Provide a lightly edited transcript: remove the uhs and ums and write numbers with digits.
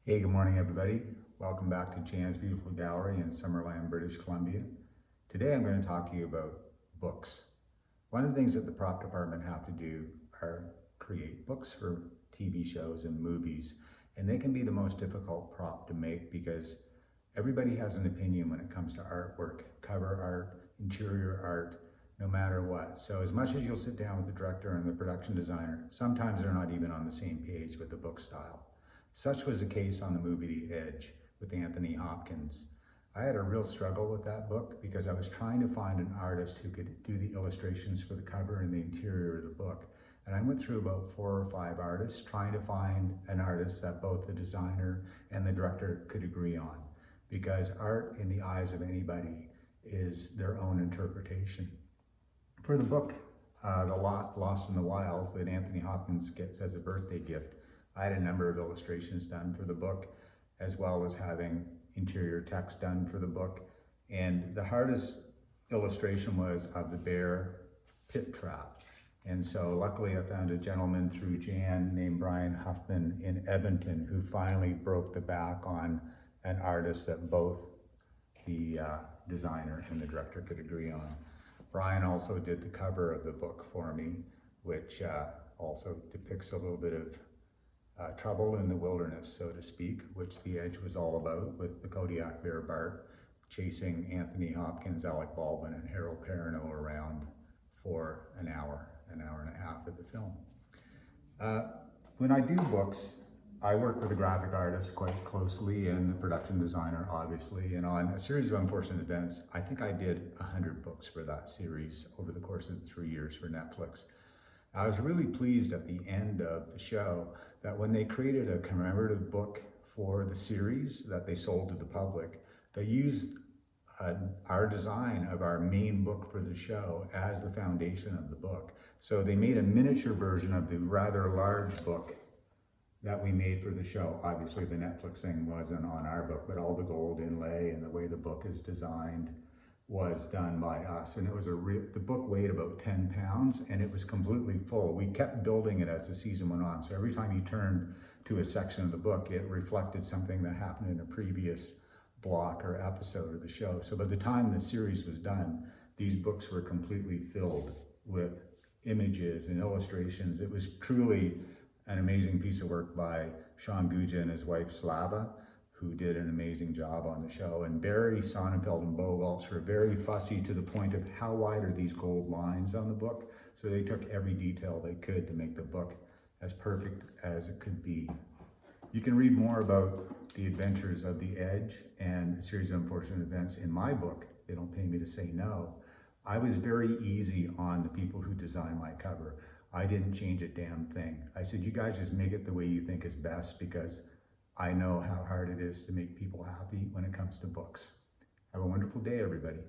Hey, good morning, everybody. Welcome back to Jan's Beautiful Gallery in Summerland, British Columbia. Today I'm going to talk to you about books. One of the things that the prop department have to do are create books for TV shows and movies, and they can be the most difficult prop to make because everybody has an opinion when it comes to artwork, cover art, interior art, no matter what. So as much as you'll sit down with the director and the production designer, sometimes they're not even on the same page with the book style. Such was the case on the movie The Edge with Anthony Hopkins. I had a real struggle with that book because I was trying to find an artist who could do the illustrations for the cover and the interior of the book. And I went through about 4 or 5 artists trying to find an artist that both the designer and the director could agree on. Because art in the eyes of anybody is their own interpretation. For the book, The Lost in the Wilds, that Anthony Hopkins gets as a birthday gift, I had a number of illustrations done for the book, as well as having interior text done for the book. And the hardest illustration was of the bear pit trap. And so luckily I found a gentleman through Jan named Brian Huffman in Edmonton who finally broke the back on an artist that both the designer and the director could agree on. Brian also did the cover of the book for me, which also depicts a little bit of trouble in the wilderness, so to speak, which The Edge was all about, with the Kodiak Bear Bart chasing Anthony Hopkins, Alec Baldwin, and Harold Perrineau around for an hour and a half of the film. When I do books, I work with a graphic artist quite closely and the production designer, obviously, and on A Series of Unfortunate Events, I think I did 100 books for that series over the course of 3 years for Netflix. I was really pleased at the end of the show that when they created a commemorative book for the series that they sold to the public, they used our design of our main book for the show as the foundation of the book. So they made a miniature version of the rather large book that we made for the show. Obviously the Netflix thing wasn't on our book, but all the gold inlay and the way the book is designed was done by us. And it was the book weighed about 10 pounds and it was completely full. We kept building it as the season went on. So every time you turned to a section of the book, it reflected something that happened in a previous block or episode of the show. So by the time the series was done, these books were completely filled with images and illustrations. It was truly an amazing piece of work by Sean Guja and his wife Slava, who did an amazing job on the show. And Barry Sonnenfeld and Bo Welch were very fussy to the point of how wide are these gold lines on the book. So they took every detail they could to make the book as perfect as it could be. You can read more about the adventures of The Edge and A Series of Unfortunate Events in my book, They Don't Pay Me to Say No. I was very easy on the people who designed my cover. I didn't change a damn thing. I said, you guys just make it the way you think is best, because I know how hard it is to make people happy when it comes to books. Have a wonderful day, everybody.